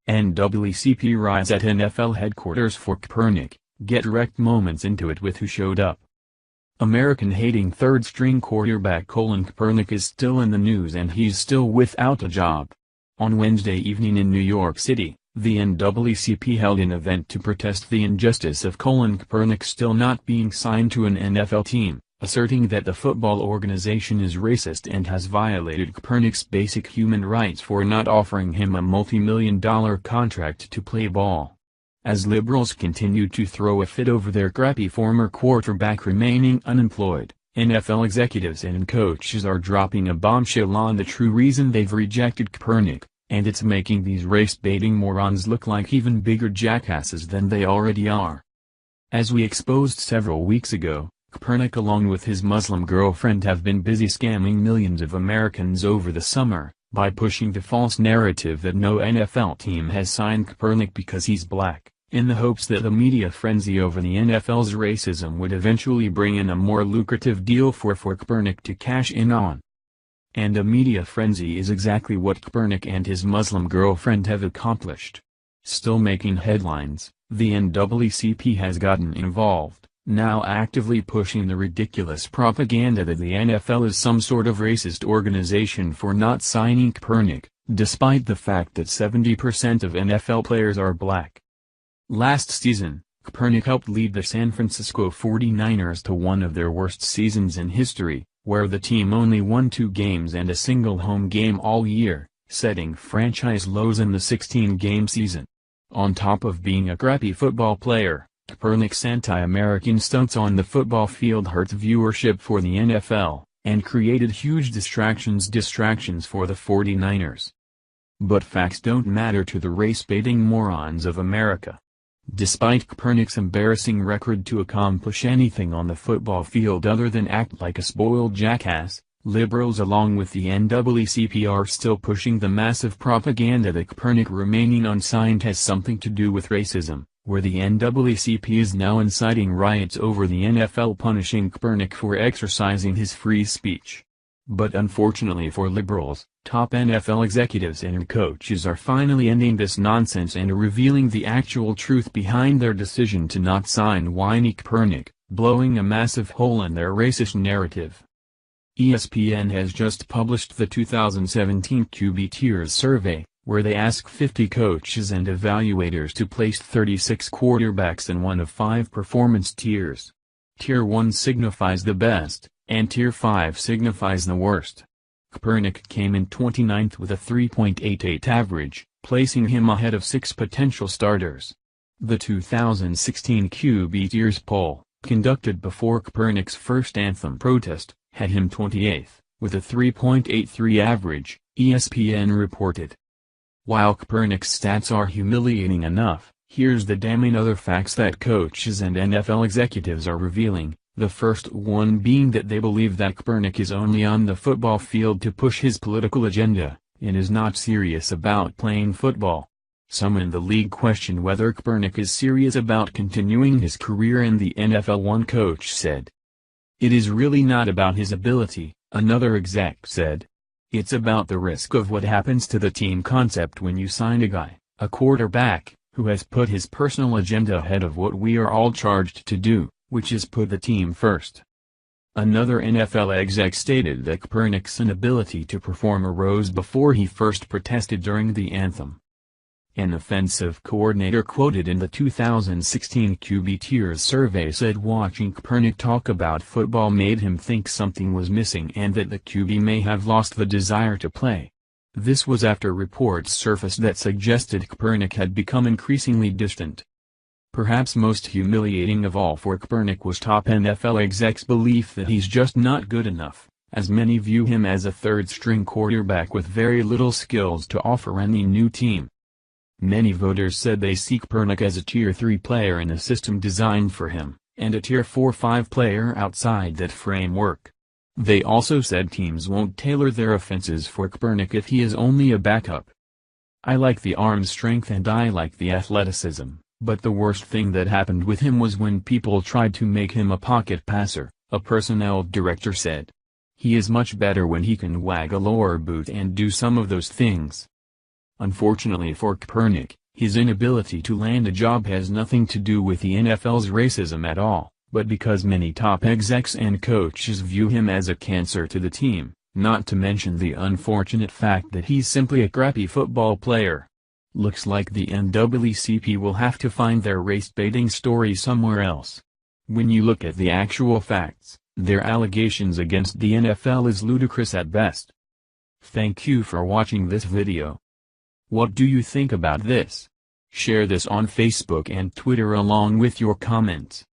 NAACP Riots at NFL headquarters for Kaepernick, get direct moments into it with who showed up. American-hating third-string quarterback Colin Kaepernick is still in the news and he's still without a job. On Wednesday evening in New York City, the NAACP held an event to protest the injustice of Colin Kaepernick still not being signed to an NFL team, asserting that the football organization is racist and has violated Kaepernick's basic human rights for not offering him a multi-million-dollar contract to play ball. As liberals continued to throw a fit over their crappy former quarterback remaining unemployed, NFL executives and coaches are dropping a bombshell on the true reason they've rejected Kaepernick, and it's making these race-baiting morons look like even bigger jackasses than they already are. As we exposed several weeks ago, Kaepernick along with his Muslim girlfriend have been busy scamming millions of Americans over the summer, by pushing the false narrative that no NFL team has signed Kaepernick because he's black, in the hopes that the media frenzy over the NFL's racism would eventually bring in a more lucrative deal for Kaepernick to cash in on. And a media frenzy is exactly what Kaepernick and his Muslim girlfriend have accomplished. Still making headlines, the NAACP has gotten involved, now actively pushing the ridiculous propaganda that the NFL is some sort of racist organization for not signing Kaepernick, despite the fact that 70% of NFL players are black. Last season, Kaepernick helped lead the San Francisco 49ers to one of their worst seasons in history, where the team only won 2 games and a single home game all year, setting franchise lows in the 16-game season. On top of being a crappy football player, Kaepernick's anti-American stunts on the football field hurt viewership for the NFL, and created huge distractions for the 49ers. But facts don't matter to the race-baiting morons of America. Despite Kaepernick's embarrassing record to accomplish anything on the football field other than act like a spoiled jackass, liberals along with the NAACP are still pushing the massive propaganda that Kaepernick remaining unsigned has something to do with racism, where the NAACP is now inciting riots over the NFL punishing Kaepernick for exercising his free speech. But unfortunately for liberals, top NFL executives and coaches are finally ending this nonsense and revealing the actual truth behind their decision to not sign whiny Kaepernick, blowing a massive hole in their racist narrative. ESPN has just published the 2017 QB Tiers survey, where they ask 50 coaches and evaluators to place 36 quarterbacks in one of 5 performance tiers. Tier 1 signifies the best, and Tier 5 signifies the worst. Kaepernick came in 29th with a 3.88 average, placing him ahead of 6 potential starters. The 2016 QB Tiers poll, conducted before Kaepernick's first anthem protest, had him 28th, with a 3.83 average, ESPN reported. While Kaepernick's stats are humiliating enough, here's the damning other facts that coaches and NFL executives are revealing, the first one being that they believe that Kaepernick is only on the football field to push his political agenda, and is not serious about playing football. Some in the league question whether Kaepernick is serious about continuing his career in the NFL. One coach said. "It is really not about his ability," another exec said. "It's about the risk of what happens to the team concept when you sign a guy, a quarterback, who has put his personal agenda ahead of what we are all charged to do, which is put the team first." Another NFL exec stated that Kaepernick's inability to perform arose before he first protested during the anthem. An offensive coordinator quoted in the 2016 QB Tiers survey said watching Kaepernick talk about football made him think something was missing and that the QB may have lost the desire to play. This was after reports surfaced that suggested Kaepernick had become increasingly distant. Perhaps most humiliating of all for Kaepernick was top NFL execs' belief that he's just not good enough, as many view him as a third-string quarterback with very little skills to offer any new team. Many voters said they see Kaepernick as a Tier 3 player in a system designed for him, and a Tier 4-5 player outside that framework. They also said teams won't tailor their offenses for Kaepernick if he is only a backup. "I like the arm strength and I like the athleticism, but the worst thing that happened with him was when people tried to make him a pocket passer," a personnel director said. "He is much better when he can wag a lower boot and do some of those things." Unfortunately for Kaepernick, his inability to land a job has nothing to do with the NFL's racism at all, but because many top execs and coaches view him as a cancer to the team, not to mention the unfortunate fact that he's simply a crappy football player. Looks like the NAACP will have to find their race-baiting story somewhere else. When you look at the actual facts, their allegations against the NFL is ludicrous at best. Thank you for watching this video. What do you think about this? Share this on Facebook and Twitter along with your comments.